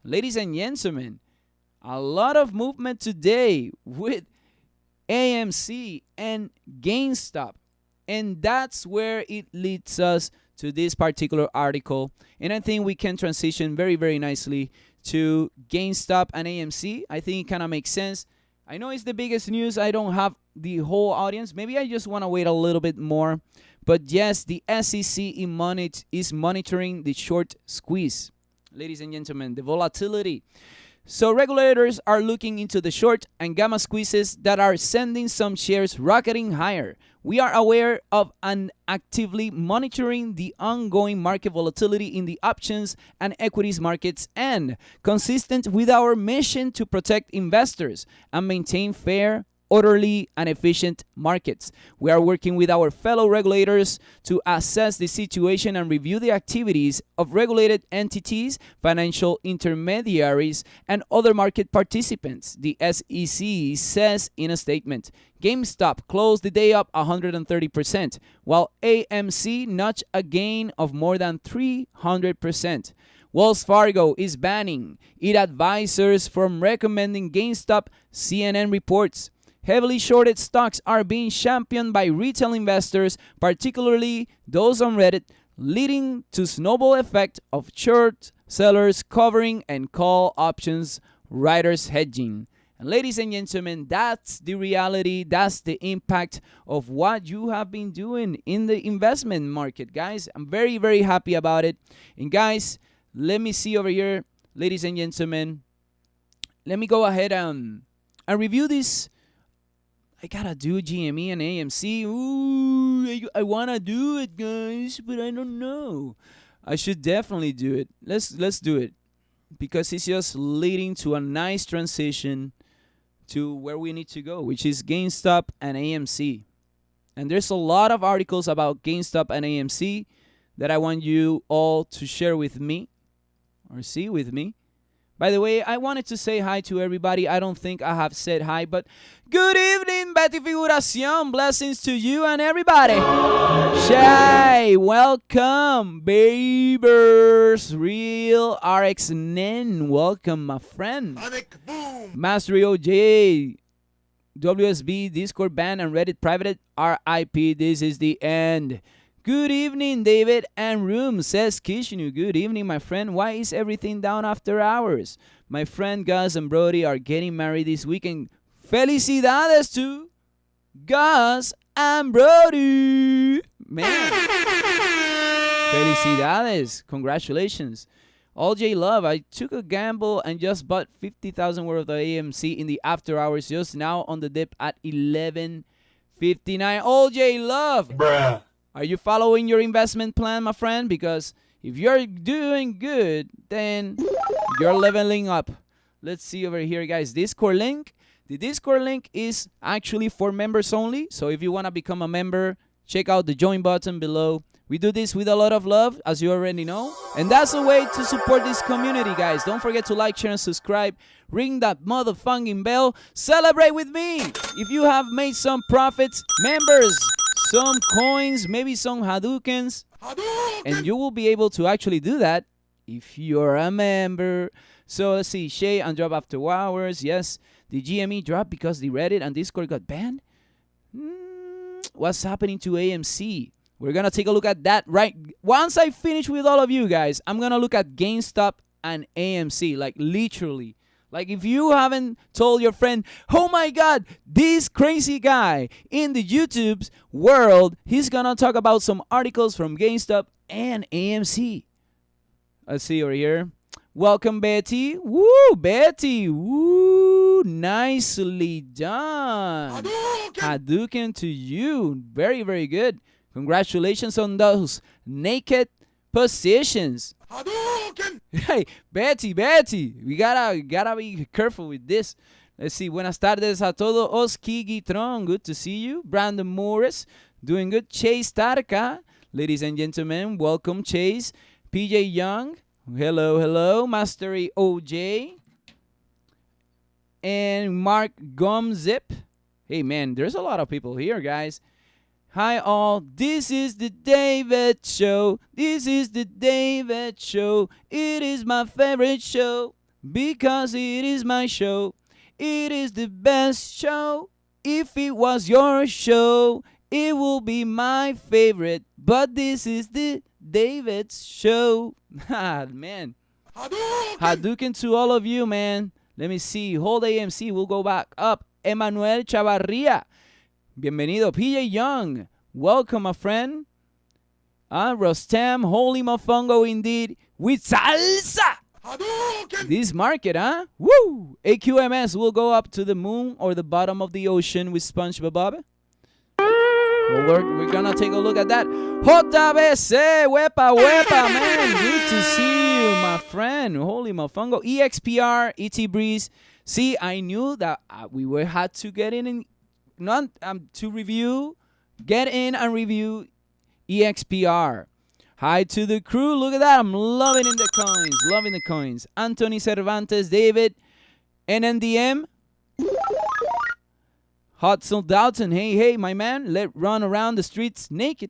Ladies and gentlemen, a lot of movement today with AMC and Gamestop. And that's where it leads us to this particular article. And I think we can transition very, very nicely to GameStop and AMC. I think it kind of makes sense. I know it's the biggest news. I don't have the whole audience. Maybe I just want to wait a little bit more. But yes, the SEC is monitoring the short squeeze. Ladies and gentlemen, the volatility. So regulators are looking into the short and gamma squeezes that are sending some shares rocketing higher. We are aware of and actively monitoring the ongoing market volatility in the options and equities markets, and consistent with our mission to protect investors and maintain fair, orderly, and efficient markets. We are working with our fellow regulators to assess the situation and review the activities of regulated entities, financial intermediaries, and other market participants, the SEC says in a statement. GameStop closed the day up 130%, while AMC notched a gain of more than 300%. Wells Fargo is banning its advisors from recommending GameStop, CNN reports. Heavily shorted stocks are being championed by retail investors, particularly those on Reddit, leading to snowball effect of short sellers covering and call options writers hedging. And ladies and gentlemen, that's the reality. That's the impact of what you have been doing in the investment market, guys. I'm very, very happy about it. And guys, let me see over here, ladies and gentlemen. Let me go ahead and review this. I gotta do GME and AMC. Ooh, I wanna do it, guys, but I don't know. I should definitely do it. Let's do it, because it's just leading to a nice transition to where we need to go, which is GameStop and AMC. And there's a lot of articles about GameStop and AMC that I want you all to share with me or see with me. By the way, I wanted to say hi to everybody. I don't think I have said hi, but good evening, Betty Figuracion. Blessings to you and everybody. Shay, welcome. Babers, Real RXN, welcome, my friend. Mastery OJ, WSB, Discord ban, and Reddit private. RIP, this is the end. Good evening, David and Room, says Kishnu. Good evening, my friend. Why is everything down after hours? My friend Gus and Brody are getting married this weekend. Felicidades to Gus and Brody. Man. Felicidades. Congratulations. All J Love, I took a gamble and just bought 50,000 worth of AMC in the after hours just now on the dip at 11.59. All J Love. Bruh. Are you following your investment plan, my friend? Because if you're doing good, then you're leveling up. Let's see over here, guys. Discord link. The Discord link is actually for members only. So if you want to become a member, check out the join button below. We do this with a lot of love, as you already know. And that's a way to support this community, guys. Don't forget to like, share, and subscribe. Ring that motherfucking bell. Celebrate with me. If you have made some profits, members, some coins, maybe some Hadoukens, and you will be able to actually do that if you're a member. So let's see, Shay and drop after hours. Yes, the GME dropped because the Reddit and Discord got banned. What's happening to AMC? We're gonna take a look at that right once I finish with all of you guys. I'm gonna look at GameStop and AMC, like literally. Like if you haven't told your friend, oh my God, this crazy guy in the YouTube's world, he's gonna talk about some articles from GameStop and AMC. Let's see over here. Welcome, Betty. Woo, Betty. Woo, nicely done. Hadouken to you. Very, very good. Congratulations on those naked positions. Hey, Betty, we gotta be careful with this. Let's see. Buenas tardes a todos. Oski Gitron, good to see you. Brandon Morris, doing good. Chase Tarka, ladies and gentlemen, welcome, Chase. PJ Young, hello. Mastery OJ. And Mark Gomzip. Hey, man, there's a lot of people here, guys. Hi all, this is the David Show. This is the David Show. It is my favorite show. because it is my show. It is the best show. If it was your show, it will be my favorite. But this is the David's show. Ah, man. Hadouken to all of you, man. Let me see. Hold AMC. We'll go back up. Emmanuel Chavarria. Bienvenido. PJ Young. Welcome, my friend. Rostam. Holy mofongo indeed. With salsa. This market, huh? Woo! AQMS will go up to the moon or the bottom of the ocean with SpongeBob. Well, we're gonna take a look at that. JBC, wepa, man. Good to see you, my friend. Holy mofongo. EXPR, ET Breeze. See, I knew that we had to get in and to review, get in and review EXPR. Hi to the crew. Look at that. I'm loving the coins. Loving the coins. Anthony Cervantes, David, NNDM. Hudson Dalton. Hey, my man. Let's run around the streets naked.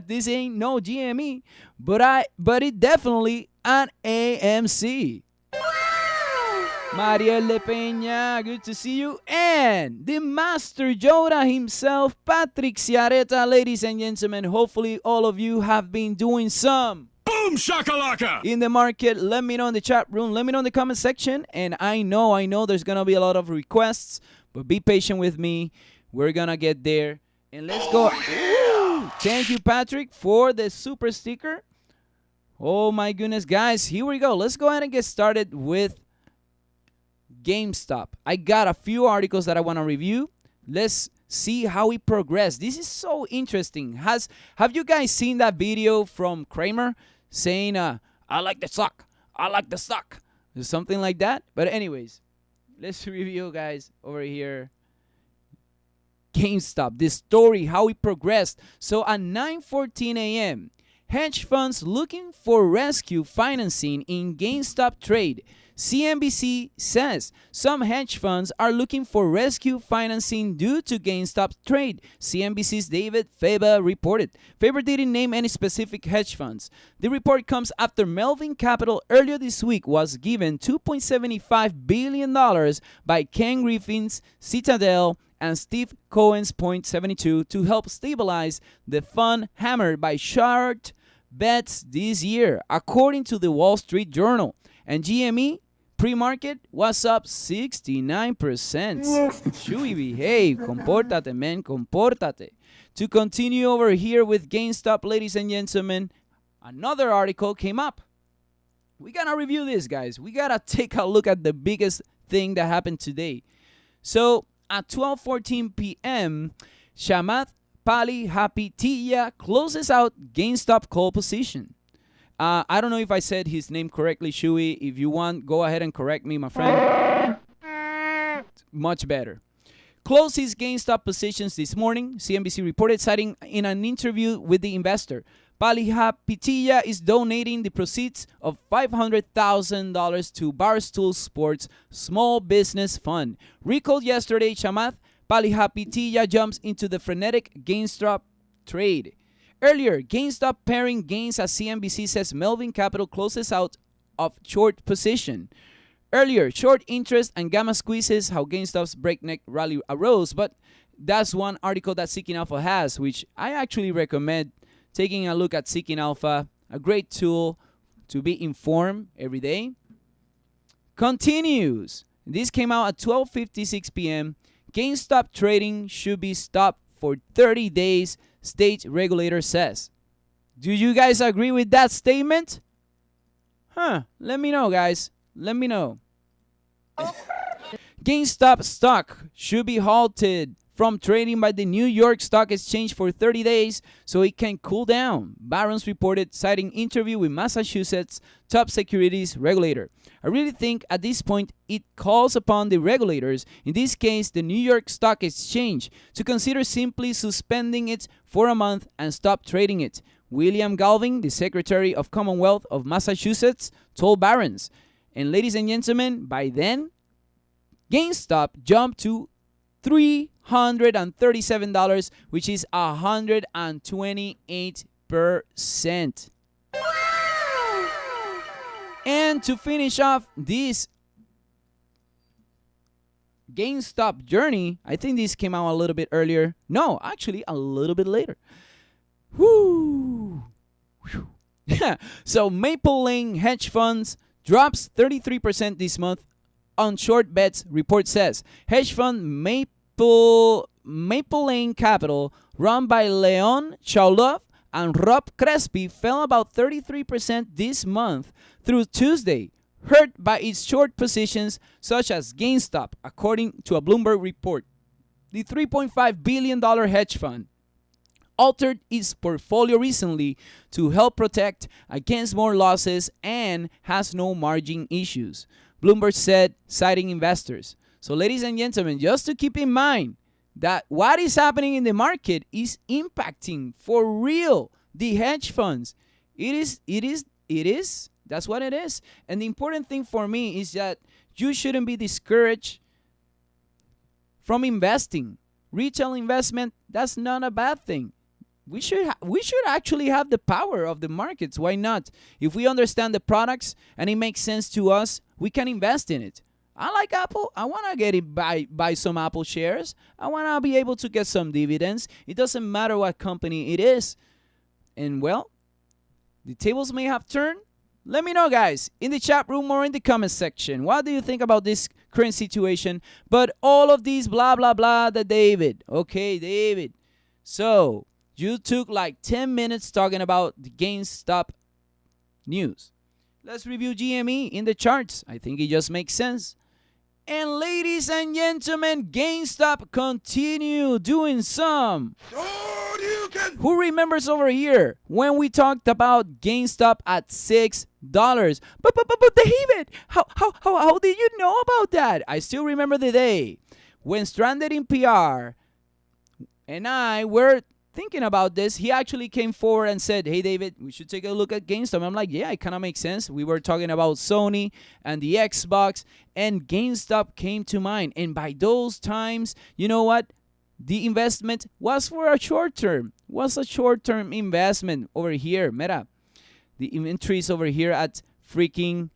This ain't no GME, but it definitely an AMC. Marielle Peña, good to see you. And the Master Yoda himself, Patrick Ciareta, ladies and gentlemen. Hopefully all of you have been doing some boom shakalaka in the market. Let me know in the chat room. Let me know in the comment section. And I know there's going to be a lot of requests, but be patient with me. We're going to get there. And let's go. Ooh, thank you, Patrick, for the super sticker. Oh, my goodness, guys. Here we go. Let's go ahead and get started with Gamestop. I got a few articles that I want to review. Let's see how we progress. This is so interesting. Have you guys seen that video from Kramer saying, I like the stock, I like the stock, or something like that? But anyways, let's review, guys, over here. Gamestop, this story, how we progressed. So at 9:14 a.m., hedge funds looking for rescue financing in GameStop trade. CNBC says some hedge funds are looking for rescue financing due to GameStop trade. CNBC's David Faber reported. Faber didn't name any specific hedge funds. The report comes after Melvin Capital earlier this week was given $2.75 billion by Ken Griffin's Citadel and Steve Cohen's Point 72 to help stabilize the fund hammered by short bets this year, according to the Wall Street Journal. And GME pre-market was up 69%. Chewy, behave. Compórtate, man. Compórtate. To continue over here with GameStop, ladies and gentlemen, another article came up. We got to review this, guys. We got to take a look at the biggest thing that happened today. So, at 12:14 p.m., Chamath Palihapitiya closes out GameStop call position. I don't know if I said his name correctly, Shui. If you want, go ahead and correct me, my friend. Much better. Closed his GameStop positions this morning, CNBC reported, citing in an interview with the investor. Palihapitiya is donating the proceeds of $500,000 to Barstool Sports Small Business Fund. Recalled yesterday, Chamath Palihapitiya jumps into the frenetic GameStop trade. Earlier, GameStop paring gains as CNBC says Melvin Capital closes out of short position. Earlier, short interest and gamma squeezes how GameStop's breakneck rally arose, but that's one article that Seeking Alpha has, which I actually recommend taking a look at Seeking Alpha, a great tool to be informed every day. Continues. This came out at 12:56 p.m. GameStop trading should be stopped for 30 days, state regulator says. Do you guys agree with that statement? Let me know, guys. Let me know. GameStop stock should be halted from trading by the New York Stock Exchange for 30 days so it can cool down, Barron's reported, citing interview with Massachusetts top securities regulator. I really think at this point it calls upon the regulators, in this case the New York Stock Exchange, to consider simply suspending it for a month and stop trading it. William Galvin, the Secretary of Commonwealth of Massachusetts, told Barron's. And ladies and gentlemen, by then, GameStop jumped to $337, which is 128%. And to finish off this GameStop journey, I think this came out a little bit earlier. No, actually, a little bit later. Whoo! So Maple Lane Hedge Funds drops 33% this month on short bets, report says. Hedge fund Maple Lane Capital, run by Leon Chaulov and Rob Crespi, fell about 33% this month through Tuesday, hurt by its short positions such as GameStop, according to a Bloomberg report. The $3.5 billion hedge fund altered its portfolio recently to help protect against more losses and has no margin issues, Bloomberg said, citing investors. So, ladies and gentlemen, just to keep in mind that what is happening in the market is impacting for real the hedge funds. It is. That's what it is. And the important thing for me is that you shouldn't be discouraged from investing. Retail investment, that's not a bad thing. We should actually have the power of the markets. Why not? If we understand the products and it makes sense to us, we can invest in it. I like Apple. I want to get it buy some Apple shares. I want to be able to get some dividends. It doesn't matter what company it is. And well, the tables may have turned. Let me know, guys, in the chat room or in the comment section. What do you think about this current situation? But all of these blah, blah, blah, David. Okay, David. So, you took like 10 minutes talking about the GameStop news. Let's review GME in the charts. I think it just makes sense. And ladies and gentlemen, GameStop continue doing some. Who remembers over here when we talked about GameStop at $6? But David, how did you know about that? I still remember the day when Stranded in PR and I were thinking about this. He actually came forward and said, hey, David, we should take a look at GameStop. I'm like, yeah, it kind of makes sense. We were talking about Sony and the Xbox, and GameStop came to mind. And by those times, you know what? The investment was for a short term. Was a short-term investment over here. Mira, the inventory is over here at freaking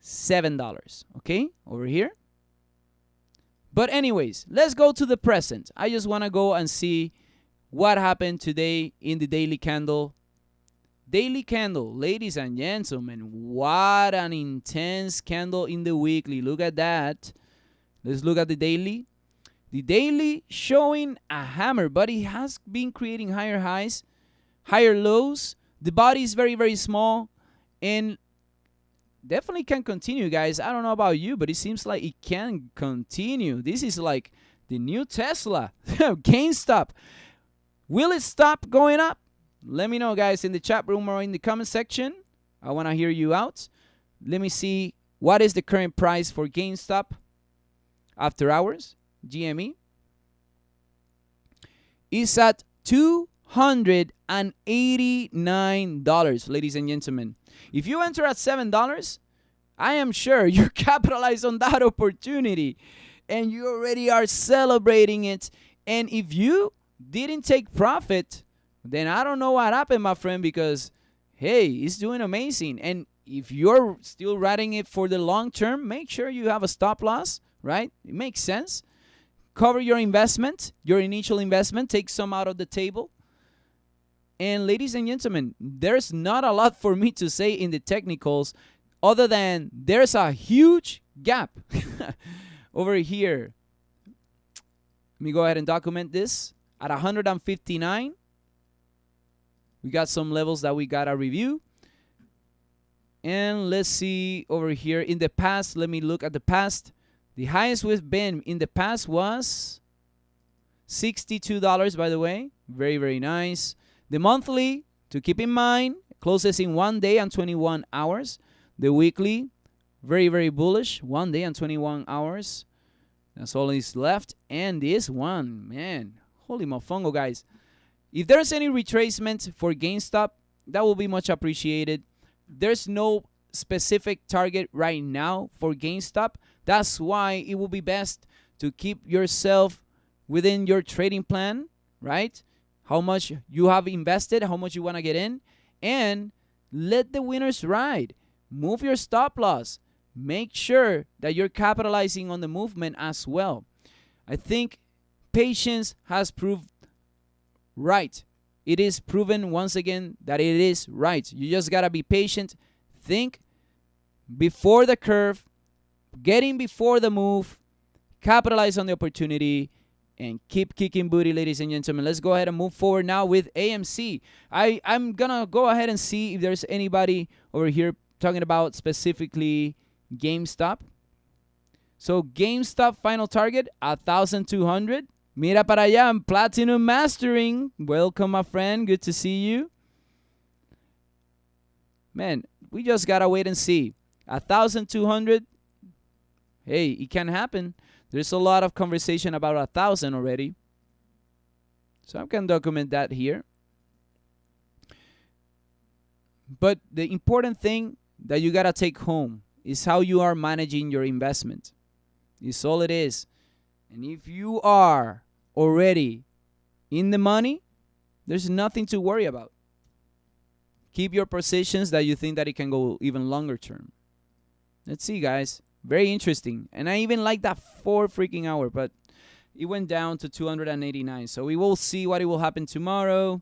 $7. Okay, over here. But anyways, let's go to the present. I just want to go and see what happened today in the daily candle. Daily candle, ladies and gentlemen, what an intense candle in the weekly. Look at that. Let's look at the daily. The daily showing a hammer, but it has been creating higher highs, higher lows. The body is very, very small and definitely can continue, guys. I don't know about you, but it seems like it can continue. This is like the new Tesla. GameStop. Will it stop going up? Let me know, guys, in the chat room or in the comment section. I want to hear you out. Let me see what is the current price for GameStop after hours. GME is at $289, ladies and gentlemen. If you enter at $7, I am sure you're capitalized on that opportunity and you already are celebrating it. And if you didn't take profit, then I don't know what happened, my friend, because, hey, it's doing amazing. And if you're still riding it for the long term, make sure you have a stop loss, right? It makes sense. Cover your investment, your initial investment, take some out of the table. And ladies and gentlemen, there's not a lot for me to say in the technicals other than there's a huge gap over here. Let me go ahead and document this. At 159, we got some levels that we got to review. And let's see over here in the past. Let me look at the past. The highest we've been in the past was $62, by the way. Very, very nice. The monthly, to keep in mind, closes in 1 day and 21 hours. The weekly, very, very bullish. 1 day and 21 hours. That's all is left. And this one, man, holy mofongo, guys. If there's any retracement for GameStop, that will be much appreciated. There's no specific target right now for GameStop. That's why it will be best to keep yourself within your trading plan, right? How much you have invested, how much you want to get in, and let the winners ride. Move your stop loss. make sure that you're capitalizing on the movement as well. I think patience has proved right. It is proven once again that it is right. You just gotta be patient. Think before the curve, getting before the move, capitalize on the opportunity, and keep kicking booty, ladies and gentlemen. Let's go ahead and move forward now with AMC. I'm gonna go ahead and see if there's anybody over here talking about specifically Gamestop. So Gamestop final target 1,200. Mira para allá, Platinum Mastering. Welcome, my friend. Good to see you. Man, we just gotta wait and see. 1,200. Hey, it can happen. There's a lot of conversation about 1,000 already. So I can document that here. But the important thing that you gotta take home is how you are managing your investment. It's all it is. And if you are already in the money, there's nothing to worry about. Keep your positions that you think that it can go even longer term. Let's see, guys. Very interesting. And I even like that 4 freaking hour, but it went down to 289. So we will see what it will happen tomorrow.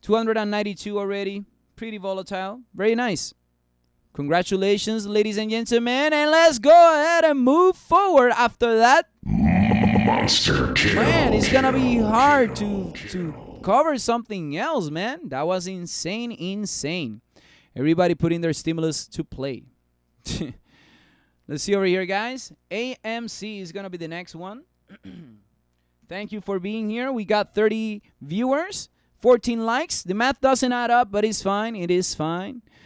292 already. Pretty volatile. Very nice. Congratulations, ladies and gentlemen. And let's go ahead and move forward after that. Monster kill. Man, it's going to be hard to cover something else, man. That was insane. Everybody putting their stimulus to play. Let's see over here, guys. AMC is going to be the next one. Thank you for being here. We got 30 viewers, 14 likes. The math doesn't add up, but it's fine. It is fine.